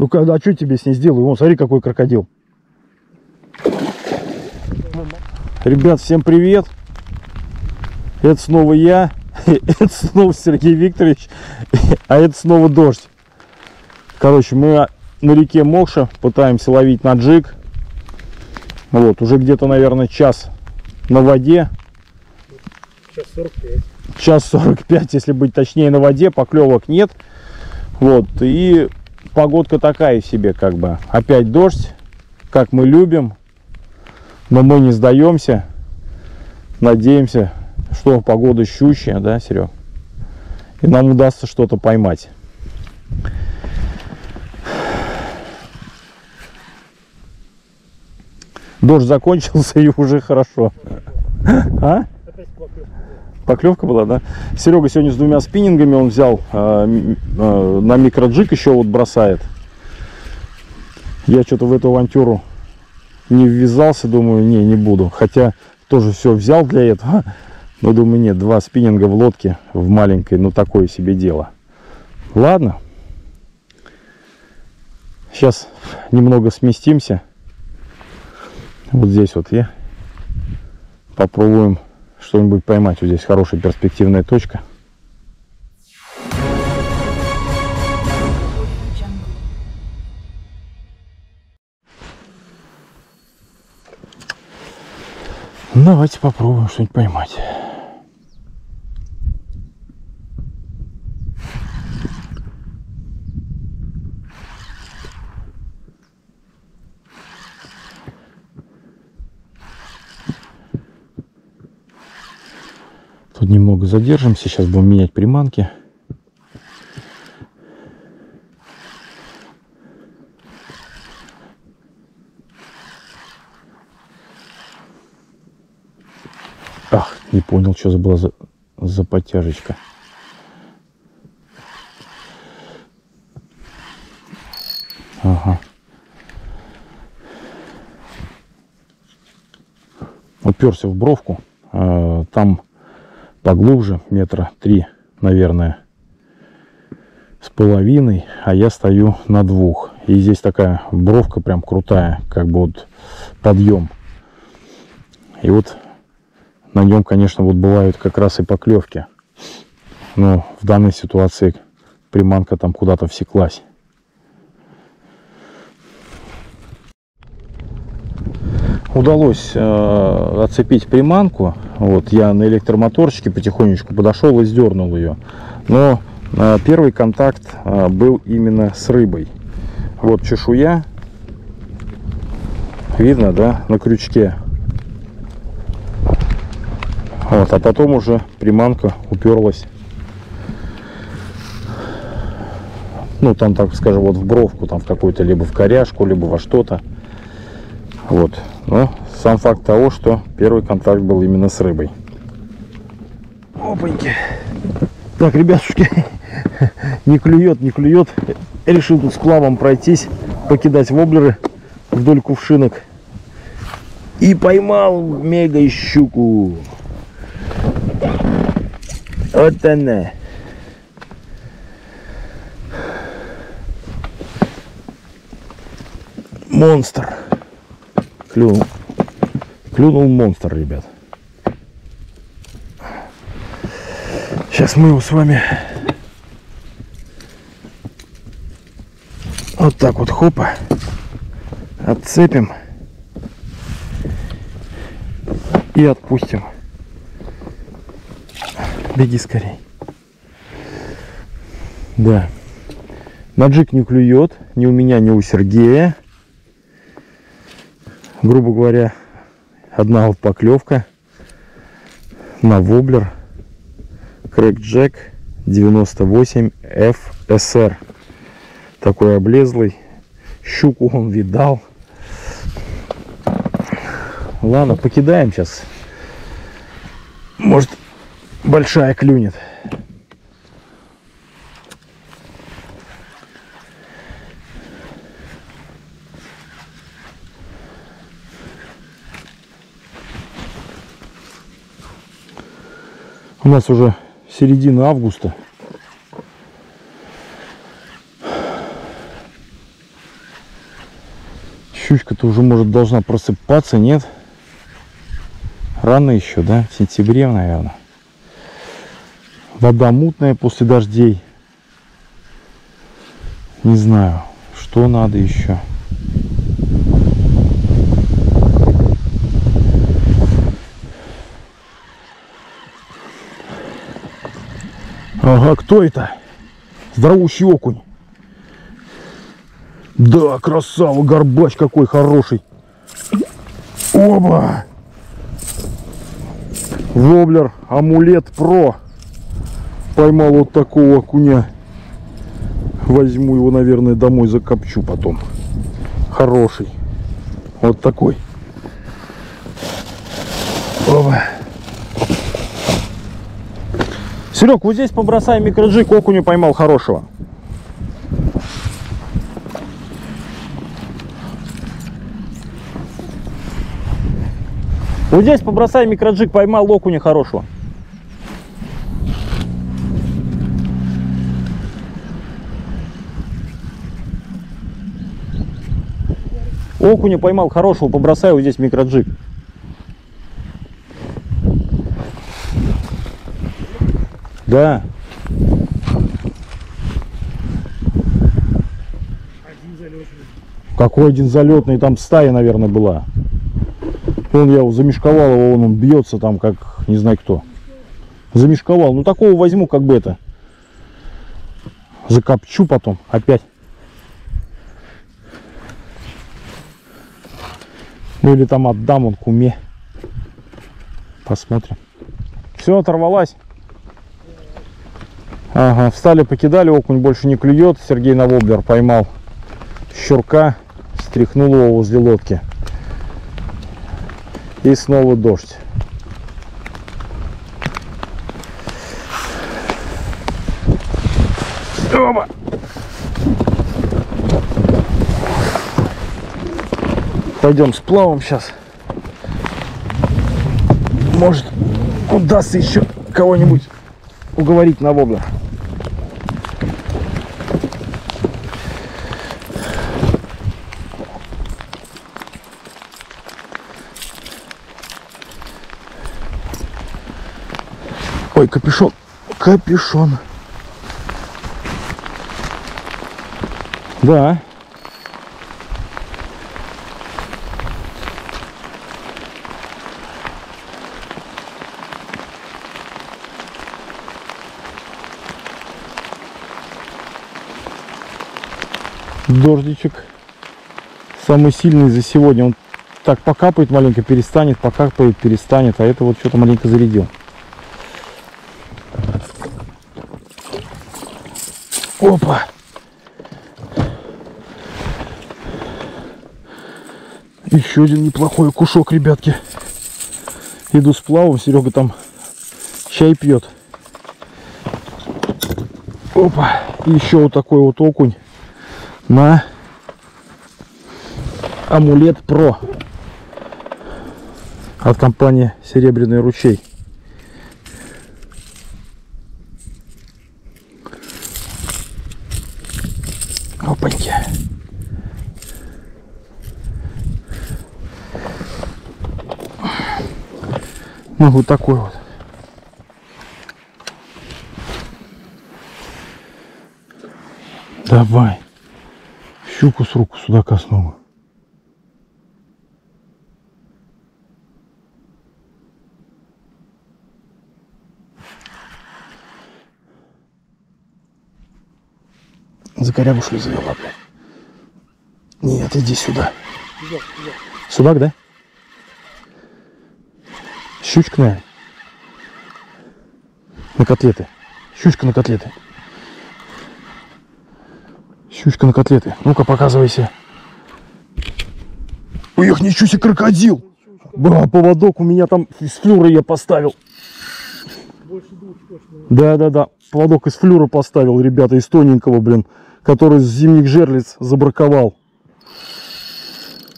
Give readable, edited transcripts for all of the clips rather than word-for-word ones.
Ну когда, а что тебе с ней сделаю? Вон, смотри, какой крокодил. Ребят, всем привет. Это снова я. Это снова Сергей Викторович. А это снова дождь. Короче, мы на реке Мокша пытаемся ловить на джиг. Вот, уже где-то, наверное, час на воде. Час 45. Час 45, если быть точнее, на воде. Поклевок нет. Вот, и погодка такая себе, как бы. Опять дождь, как мы любим. Но мы не сдаемся. Надеемся, что погода щущая, да, Серег? И нам удастся что-то поймать. Дождь закончился, и уже хорошо. А? Поклевка была, да? Серега сегодня с двумя спиннингами он взял. На микроджиг еще вот бросает. Я что-то в эту авантюру не ввязался, думаю, не буду. Хотя тоже все взял для этого. Но думаю, нет, два спиннинга в лодке, в маленькой, ну такое себе дело. Ладно. Сейчас немного сместимся. Вот здесь вот я. Попробуем что-нибудь поймать. Вот здесь хорошая перспективная точка. Давайте попробуем что-нибудь поймать. Тут немного задержимся, сейчас будем менять приманки. Ах, не понял, что была за подтяжечка. Ага. Уперся в бровку. Там поглубже, метра 3, наверное, с половиной, а я стою на 2. И здесь такая бровка прям крутая, как бы вот подъем. И вот на нем, конечно, вот бывают как раз и поклевки. Но в данной ситуации приманка там куда-то всеклась. Удалось отцепить приманку. Вот я на электромоторчике потихонечку подошел и сдернул ее. Но первый контакт был именно с рыбой. Вот чешуя. Видно, да, на крючке. Вот, а потом уже приманка уперлась, ну там, так скажем, вот в бровку, там в какую-то, либо в коряшку, либо во что-то. Вот, но сам факт того, что первый контакт был именно с рыбой. Опаньки. Так, ребятушки, не клюет, не клюет. Решил тут сплавом пройтись, покидать воблеры вдоль кувшинок. И поймал мега щуку. Вот она. Монстр. Клюнул монстр, ребят. Сейчас мы его с вами вот так вот хопа отцепим и отпустим. Беги скорей. Да. На джиг не клюет. Ни у меня, ни у Сергея. Грубо говоря, одна вот поклевка на воблер Crackjack 98 FSR. Такой облезлый. Щуку он видал. Ладно, покидаем сейчас. Может, большая клюнет. У нас уже середина августа. Щучка-то уже, может, должна просыпаться, нет? Рано еще, да? В сентябре, наверное. Вода мутная после дождей. Не знаю, что надо еще. Ага, кто это? Здоровущий окунь. Да, красава, горбач какой хороший. Оба! Воблер Амулет Про. Поймал вот такого окуня. Возьму его, наверное, домой, закопчу потом. Хороший. Вот такой. Оба. Серег, вот здесь побросай микроджиг, окуню поймал хорошего. Вот здесь побросай микроджиг, поймал окуня хорошего. Окуня поймал хорошего, побросай вот здесь микроджиг. Да. Один залетный. Какой один залетный? Там стая, наверное, была. Вон я его замешковал, его вон он бьется там, как не знаю кто. Замешковал. Ну такого возьму, как бы это. Закопчу потом опять. Ну или там отдам он куме. Посмотрим. Все, оторвалась. Ага, встали, покидали, окунь больше не клюет. Сергей на воблер поймал щурка, стряхнул его возле лодки. И снова дождь. Оба! Пойдем сплавом сейчас. Может, удастся еще кого-нибудь уговорить на воблер. Ой, капюшон, капюшон. Да. Дождичек самый сильный за сегодня. Он так покапает маленько, перестанет, покапает, перестанет. А это вот что-то маленько зарядил. Опа! Еще один неплохой кушок, ребятки. Иду сплавом, Серега там чай пьет. Опа! И еще вот такой вот окунь на Амулет Про от компании Серебряный Ручей. Опаньки. Ну вот такой вот. Давай. Щуку с руку судака снова. За корягу что ли завела, блядь? Нет, иди сюда. Судак, да? Щучка, наверное. На котлеты. Щучка на котлеты. Щучка на котлеты. Ну-ка, показывайся. Ой, эх, ничего себе, крокодил. Бра, поводок у меня там из флюра я поставил. Больше двух точно. Да-да-да. Поводок из флюра поставил, ребята, из тоненького, блин. Который с зимних жерлиц забраковал.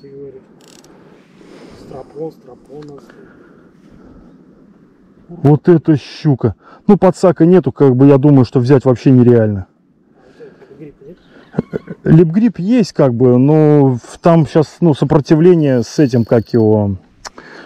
Ты говоришь. Стропон у нас. Вот это щука. Ну, подсака нету, как бы я думаю, что взять вообще нереально. Липгрип есть как бы, но там сейчас сопротивление с этим, как его,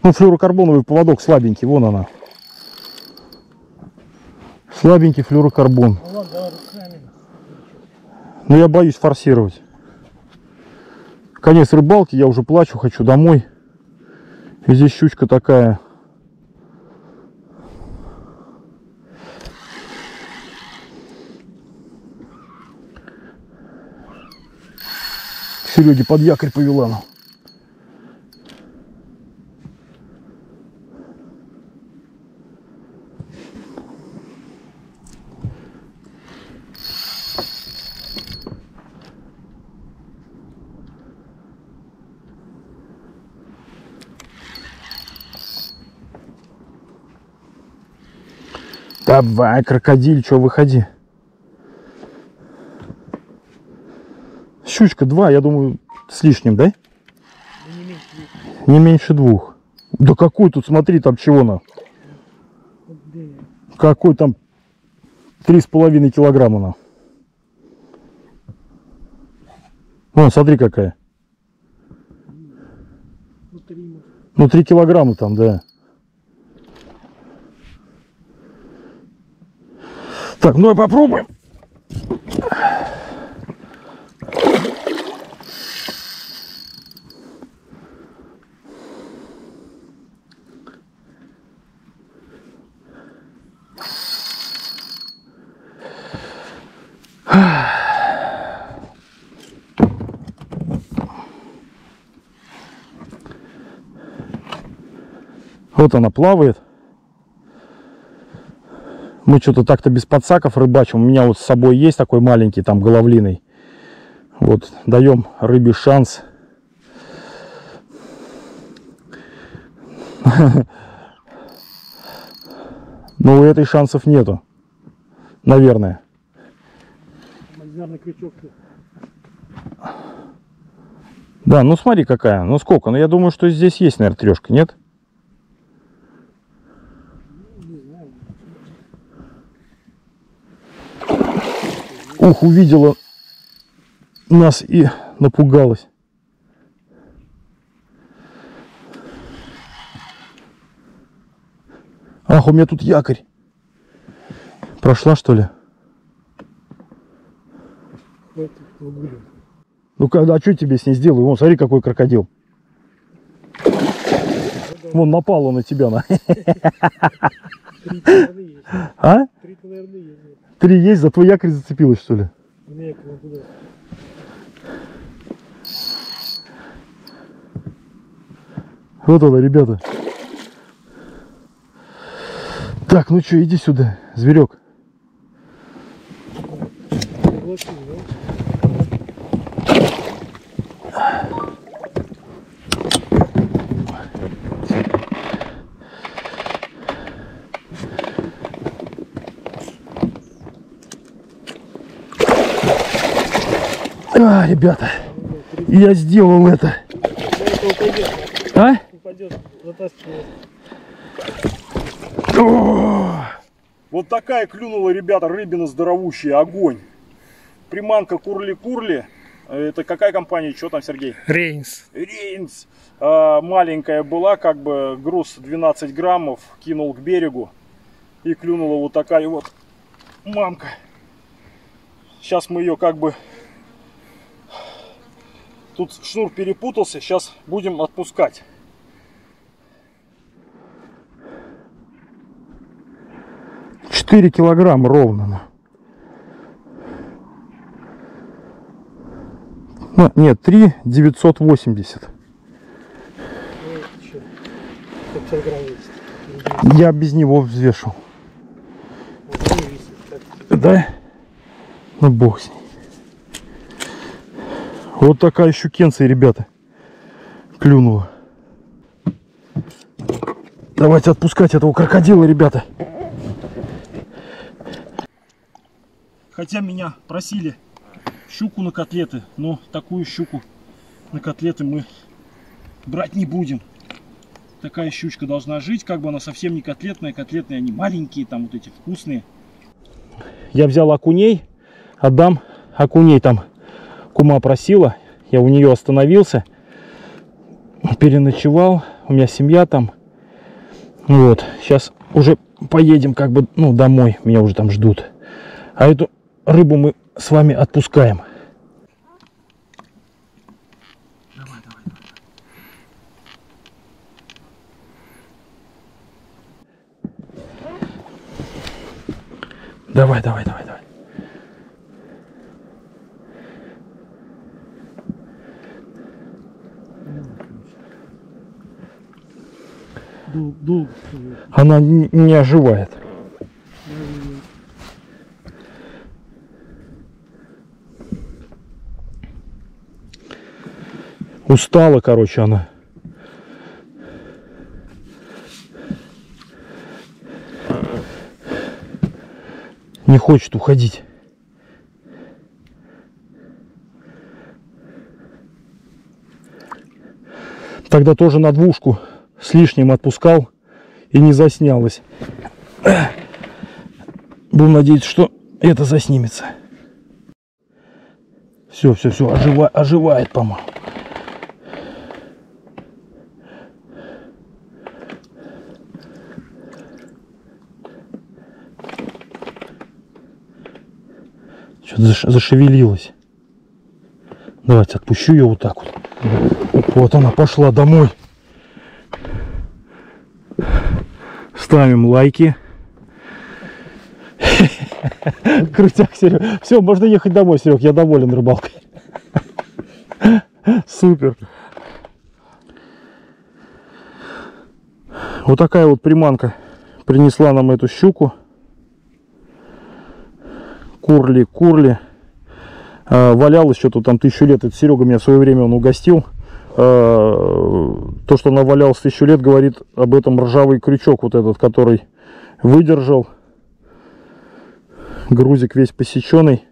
флюорокарбоновый поводок слабенький, вон она. Слабенький флюорокарбон. Ну ладно, давай руками. Но я боюсь форсировать. Конец рыбалки, я уже плачу, хочу домой. И здесь щучка такая. Сереге под якорь повела. Давай, крокодиль, что, выходи. Щучка 2, я думаю, с лишним, да? Не меньше 2. Да какой тут, смотри, там чего на? Какой там 3,5 килограмма на? Вон, смотри какая. Ну 3 килограмма там, да. Так, ну и попробуем. Вот она плавает. Мы что-то так-то без подсаков рыбачим. У меня вот с собой есть такой маленький, там, головлиный. Вот, даем рыбе шанс. Но у этой шансов нету. Наверное. Да, ну смотри какая. Ну сколько? Ну я думаю, что здесь есть, наверное, трешка, нет? Ух, увидела нас и напугалась. Ах, у меня тут якорь. Прошла, что ли? Ну, а что тебе с ней сделаю? Вон, смотри, какой крокодил. Вон, напал он на тебя. А? 3 есть, за твой якорь зацепилась, что ли? Вот она, ребята. Так, ну что, иди сюда, зверек. А, ребята, я сделал это. А? Вот такая клюнула, ребята, рыбина здоровущая, огонь. Приманка Курли-Курли. Это какая компания? Что там, Сергей? Рейнс. Рейнс. Маленькая была, как бы груз 12 граммов. Кинул к берегу. И клюнула вот такая вот мамка. Сейчас мы ее как бы... Тут шнур перепутался. Сейчас будем отпускать. $4 килограмма ровно. Ну, нет, 3 980. Я без него взвешу. Да? Ну бог с ней. Вот такая щукенция, ребята. Клюнула. Давайте отпускать этого крокодила, ребята. Хотя меня просили щуку на котлеты, но такую щуку на котлеты мы брать не будем. Такая щучка должна жить, как бы она совсем не котлетная. Котлетные они маленькие, там вот эти вкусные. Я взял окуней, отдам окуней там Кума просила, я у нее остановился, переночевал, у меня семья там. Вот, сейчас уже поедем как бы, ну, домой, меня уже там ждут. А эту рыбу мы с вами отпускаем. Давай, давай, давай, давай. Долго. Она не оживает. Устала, короче, она. Не хочет уходить. Тогда тоже на двушку с лишним отпускал и не заснялось. Будем надеяться, что это заснимется. Все, оживает, по-моему. Что-то зашевелилась. Давайте отпущу ее вот так вот. Вот она пошла домой. Ставим лайки. Крутяк, Серег. Все, можно ехать домой, Серег. Я доволен рыбалкой. Супер. Вот такая вот приманка принесла нам эту щуку. Курли. Валялась что-то там 1000 лет. Это Серега меня в свое время он угостил. То, что она валялась 1000 лет, говорит об этом ржавый крючок, вот этот, который выдержал. Грузик весь посеченный,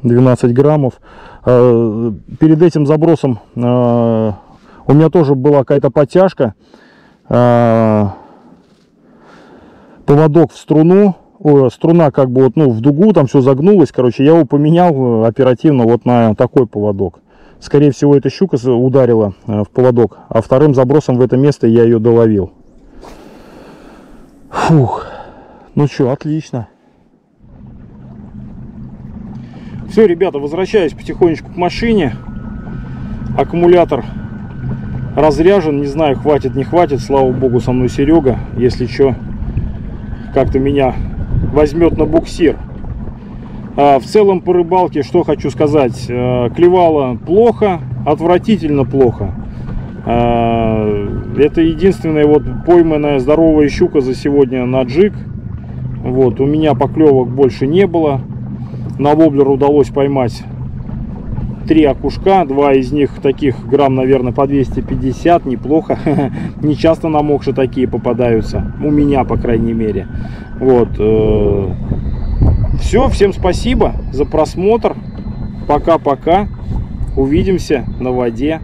12 граммов. Перед этим забросом у меня тоже была какая-то подтяжка. Поводок в струну. Струна как бы вот, ну, в дугу, там все загнулось. Короче, я его поменял оперативно вот на такой поводок. Скорее всего, эта щука ударила в поводок, а вторым забросом в это место я ее доловил. Фух. Ну что, отлично. Все, ребята, возвращаюсь потихонечку к машине. Аккумулятор разряжен. Не знаю, хватит, не хватит. Слава богу, со мной Серега. Если что, как-то меня возьмет на буксир. В целом по рыбалке, что хочу сказать, клевало плохо, отвратительно плохо. Это единственная вот пойманная здоровая щука за сегодня на джиг. Вот, у меня поклевок больше не было. На воблер удалось поймать 3 окушка, 2 из них таких грамм, наверное, по 250, неплохо. Не часто на мокше такие попадаются, у меня, по крайней мере. Вот. Все, всем спасибо за просмотр. Пока-пока. Увидимся на воде.